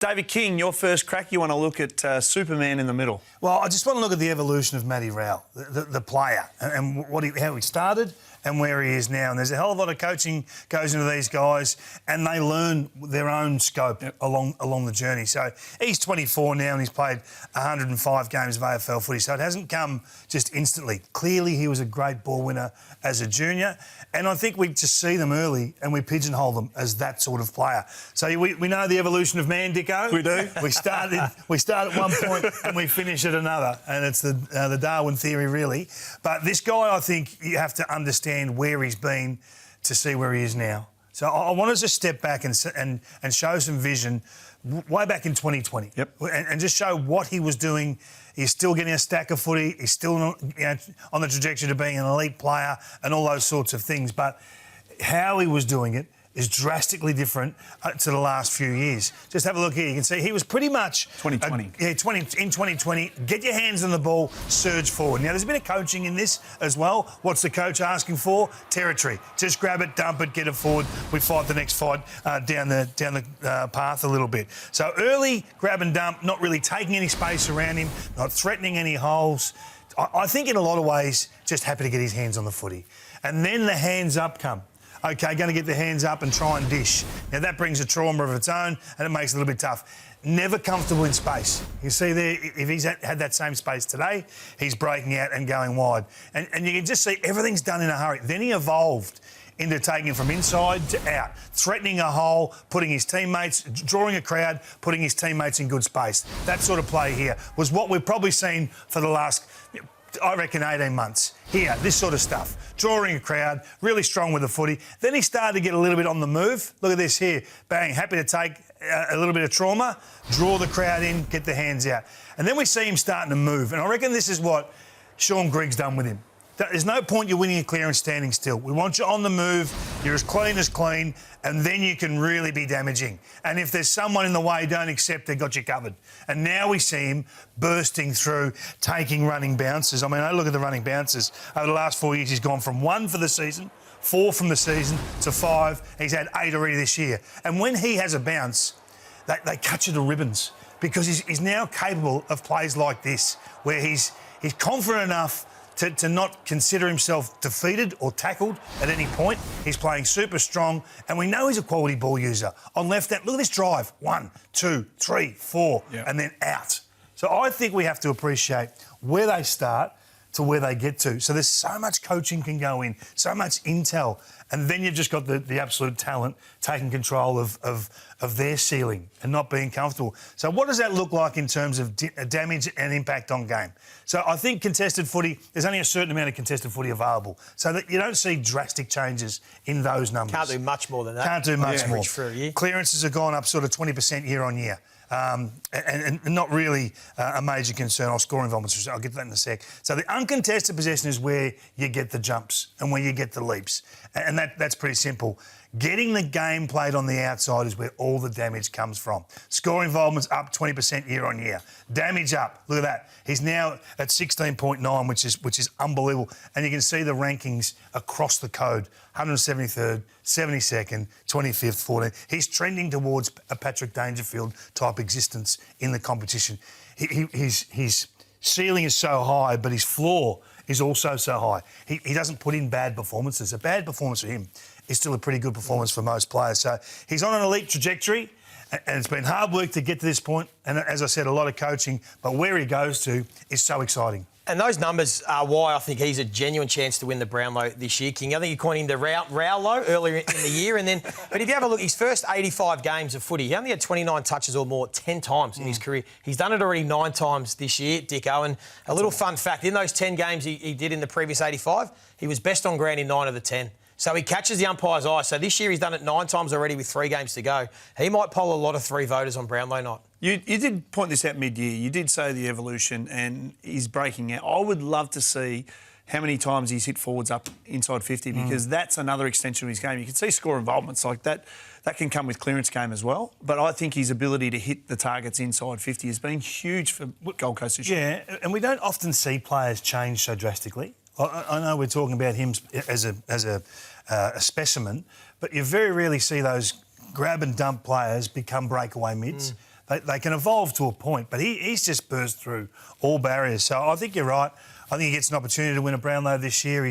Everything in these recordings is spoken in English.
David King, your first crack, you want to look at Superman in the middle. Well, I just want to look at the evolution of Matt Rowell, the player, and how he started and where he is now. And there's a hell of a lot of coaching goes into these guys, and they learn their own scope along the journey. So he's 24 now, and he's played 105 games of AFL footy. So it hasn't come just instantly. Clearly, he was a great ball winner as a junior, and I think we just see them early and we pigeonhole them as that sort of player. So we know the evolution of man, Dicko. We do. We start at one point and we finish at another, and it's the Darwin theory, really. But this guy, I think you have to understand where he's been to see where he is now. So I want us to step back and show some vision way back in 2020. Yep. And just show what he was doing. He's still getting a stack of footy. He's still on the trajectory to being an elite player and all those sorts of things. But how he was doing it is drastically different to the last few years. Just have a look here. You can see he was pretty much... 2020. In 2020, get your hands on the ball, surge forward. Now, there's a bit of coaching in this as well. What's the coach asking for? Territory. Just grab it, dump it, get it forward. We fight the next fight down the path a little bit. So early grab and dump, not really taking any space around him, not threatening any holes. I think in a lot of ways, just happy to get his hands on the footy. And then the hands up come. OK, going to get the hands up and try and dish. Now, that brings a trauma of its own and it makes it a little bit tough. Never comfortable in space. You see there, if he's had that same space today, he's breaking out and going wide. And you can just see everything's done in a hurry. Then he evolved into taking from inside to out, threatening a hole, putting his teammates, drawing a crowd, putting his teammates in good space. That sort of play here was what we've probably seen for the last, I reckon, 18 months. Here, this sort of stuff. Drawing a crowd, really strong with the footy. Then he started to get a little bit on the move. Look at this here. Bang, happy to take a little bit of trauma, draw the crowd in, get the hands out. And then we see him starting to move. And I reckon this is what Sean Grigg's done with him. There's no point you winning a clearance standing still. We want you on the move. You're as clean, and then you can really be damaging. And if there's someone in the way, don't accept, they've got you covered. And now we see him bursting through, taking running bounces. I mean, I look at the running bounces. Over the last 4 years, he's gone from 1 for the season, 4 from the season, to 5. He's had 8 already this year. And when he has a bounce, they cut you to ribbons because he's now capable of plays like this, where he's confident enough to not consider himself defeated or tackled at any point. He's playing super strong, and we know he's a quality ball user. On left hand, look at this drive. 1, 2, 3, 4, and then out. So I think we have to appreciate where they start to where they get to. So there's so much coaching can go in, so much intel, and then you've just got the absolute talent taking control of their ceiling and not being comfortable. So what does that look like in terms of damage and impact on game? So I think contested footy, there's only a certain amount of contested footy available, so that you don't see drastic changes in those numbers. Can't do much more than that. Can't do much more. For a year. Clearances have gone up sort of 20% year on year. And not really a major concern. I'll score involvements. I'll get to that in a sec. So the uncontested possession is where you get the jumps and where you get the leaps. And that's pretty simple. Getting the game played on the outside is where all the damage comes from. Score involvements up 20% year on year. Damage up. Look at that. He's now at 16.9, which is unbelievable. And you can see the rankings across the code. 173rd, 72nd, 25th, 14th. He's trending towards a Patrick Dangerfield type existence in the competition. His ceiling is so high, but his floor is also so high. He doesn't put in bad performances. A bad performance for him is still a pretty good performance for most players. So he's on an elite trajectory, and it's been hard work to get to this point. And as I said, a lot of coaching, but where he goes to is so exciting. And those numbers are why I think he's a genuine chance to win the Brownlow this year, King. I think you coined him the Rowlow earlier in the year. But if you have a look, his first 85 games of footy, he only had 29 touches or more 10 times in his career. He's done it already 9 times this year, Dicko. And a little fun fact, in those 10 games he did in the previous 85, he was best on ground in 9 of the 10. So he catches the umpire's eye. So this year he's done it 9 times already with 3 games to go. He might poll a lot of 3 voters on Brownlow night. You did point this out mid-year. You did say the evolution and he's breaking out. I would love to see how many times he's hit forwards up inside 50 because that's another extension of his game. You can see score involvements like that. That can come with clearance game as well. But I think his ability to hit the targets inside 50 has been huge for Gold Coast this year. Yeah, and we don't often see players change so drastically. I know we're talking about him as a specimen, but you very rarely see those grab and dump players become breakaway mids. they can evolve to a point, but he's just burst through all barriers. So I think you're right. I think he gets an opportunity to win a Brownlow this year.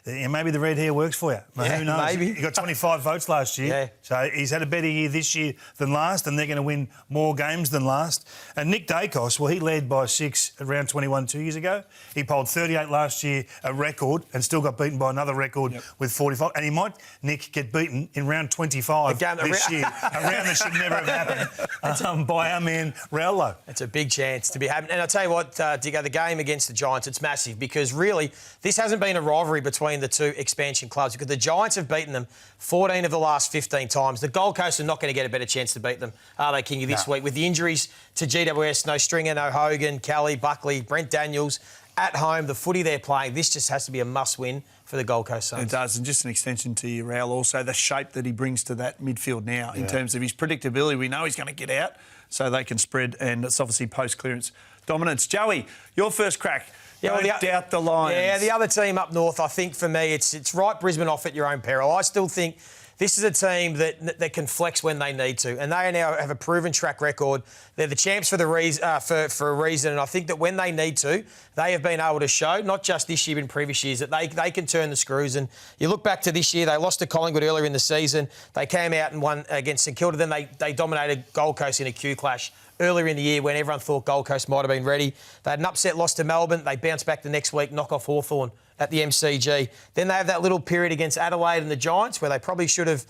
Maybe the red hair works for you. Who knows? Maybe. He got 25 votes last year. Yeah. So he's had a better year this year than last, and they're going to win more games than last. And Nick Dacos, well, he led by 6 at round 21 2 years ago. He polled 38 last year, a record, and still got beaten by another record with 45. And he might, Nick, get beaten in round 25 this year. A round that should never have happened by our man Rowell. It's a big chance to be happening. And I'll tell you what, Diggo, the game against the Giants, it's massive because really this hasn't been a rivalry between the two expansion clubs because the Giants have beaten them 14 of the last 15 times. The Gold Coast are not going to get a better chance to beat them, are they, Kingy, this week? With the injuries to GWS, no Stringer, no Hogan, Kelly, Buckley, Brent Daniels, at home, the footy they're playing, this just has to be a must-win for the Gold Coast Suns. It does, and just an extension to your Rowell also, the shape that he brings to that midfield now in terms of his predictability. We know he's going to get out so they can spread, and it's obviously post-clearance dominance. Joey, your first crack. Don't doubt the Lions. Yeah, the other team up north, I think for me, it's right Brisbane off at your own peril. I still think this is a team that can flex when they need to, and they now have a proven track record. They're the champs for a reason, and I think that when they need to, they have been able to show, not just this year but in previous years, that they can turn the screws. And you look back to this year, they lost to Collingwood earlier in the season. They came out and won against St Kilda. Then they dominated Gold Coast in a Q clash earlier in the year when everyone thought Gold Coast might have been ready. They had an upset loss to Melbourne. They bounced back the next week, knock off Hawthorn at the MCG. Then they have that little period against Adelaide and the Giants where they probably should have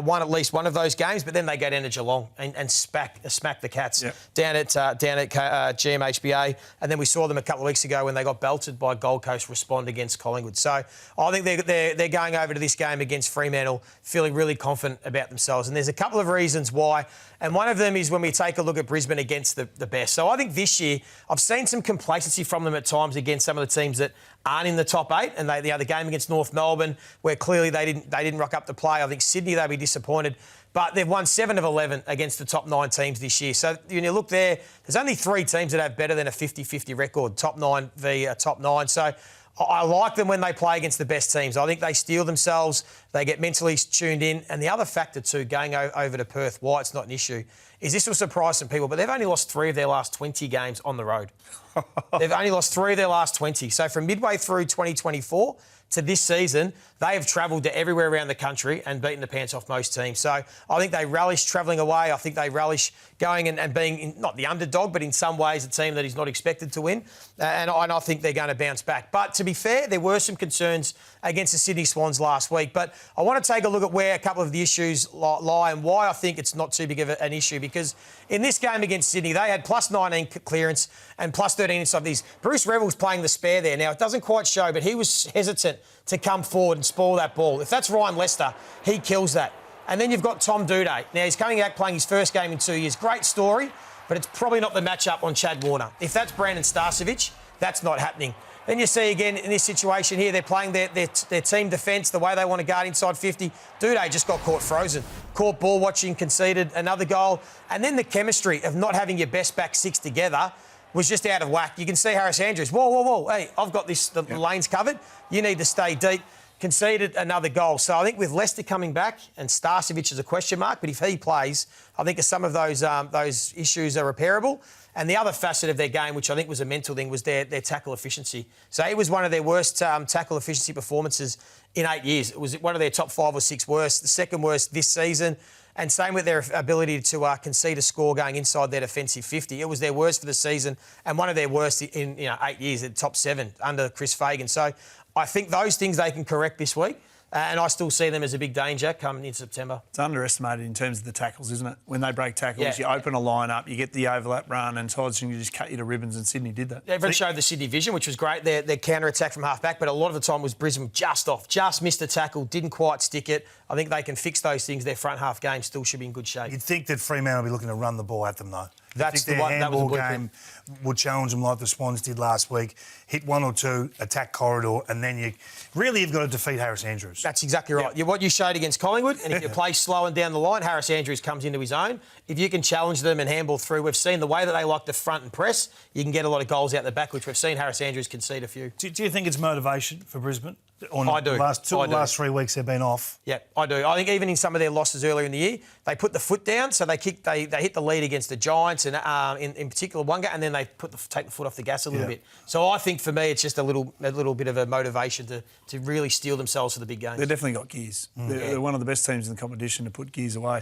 won at least one of those games, but then they go down to Geelong and smack the Cats down at GMHBA. And then we saw them a couple of weeks ago when they got belted by Gold Coast respond against Collingwood. So I think they're going over to this game against Fremantle feeling really confident about themselves. And there's a couple of reasons why. And one of them is when we take a look at Brisbane against the best. So I think this year I've seen some complacency from them at times against some of the teams that aren't in the top 8. And the other game against North Melbourne, where clearly they didn't rock up the play. I think Sydney, they'll be disappointed. But they've won 7 of 11 against the top 9 teams this year. So when you look there's only 3 teams that have better than a 50-50 record, top 9 v top 9. So I like them when they play against the best teams. I think they steel themselves. They get mentally tuned in. And the other factor, too, going over to Perth, why it's not an issue, is this will surprise some people, but they've only lost 3 of their last 20 games on the road. They've only lost 3 of their last 20. So from midway through 2024 to this season, they have travelled to everywhere around the country and beaten the pants off most teams. So I think they relish travelling away. I think they relish going and being not the underdog, but in some ways a team that is not expected to win. And I think they're going to bounce back. But to be fair, there were some concerns against the Sydney Swans last week. But I want to take a look at where a couple of the issues lie and why I think it's not too big of an issue. Because in this game against Sydney, they had plus 19 clearance and plus 13 inside these. Bruce Revell's playing the spare there. Now, it doesn't quite show, but he was hesitant to come forward and spoil that ball. If that's Ryan Lester, he kills that. And then you've got Tom Duday. Now, he's coming out playing his first game in 2 years. Great story, but it's probably not the matchup on Chad Warner. If that's Brandon Starcevic, that's not happening. Then you see again in this situation here, they're playing their team defence, the way they want to guard inside 50. Duday just got caught frozen. Caught ball watching, conceded another goal. And then the chemistry of not having your best back 6 together was just out of whack. You can see Harris Andrews, whoa, hey, I've got the lanes covered. You need to stay deep. Conceded another goal. So I think with Leicester coming back, and Starcevic is a question mark, but if he plays, I think some of those issues are repairable. And the other facet of their game, which I think was a mental thing, was their tackle efficiency. So it was one of their worst tackle efficiency performances in 8 years. It was one of their top 5 or 6 worst, the second worst this season. And same with their ability to concede a score going inside their defensive 50. It was their worst for the season and one of their worst in 8 years, at top 7 under Chris Fagan. So I think those things they can correct this week. And I still see them as a big danger coming in September. It's underestimated in terms of the tackles, isn't it? When they break tackles, you open a line-up, you get the overlap run, and Hodgson just cut you to ribbons, and Sydney did that. Everyone showed the Sydney vision, which was great, their counter-attack from half-back, but a lot of the time was Brisbane just off, just missed a tackle, didn't quite stick it. I think they can fix those things. Their front-half game still should be in good shape. You'd think that Fremantle will be looking to run the ball at them, though. That's the one. That was a game would challenge them like the Swans did last week. Hit 1 or 2, attack corridor, and then you've got to defeat Harris Andrews. That's exactly right. Yep. What you showed against Collingwood, and if you play slow and down the line, Harris Andrews comes into his own. If you can challenge them and handball through, we've seen the way that they like to front and press, you can get a lot of goals out the back, which we've seen Harris Andrews concede a few. Do you think it's motivation for Brisbane? Or not? I do. The last 3 weeks they've been off. Yeah, I do. I think even in some of their losses earlier in the year, they put the foot down. So they hit the lead against the Giants, and in particular one game, and then they take the foot off the gas a little bit. So I think for me, it's just a little bit of a motivation to really steel themselves for the big games. They've definitely got gears. They're one of the best teams in the competition to put gears away.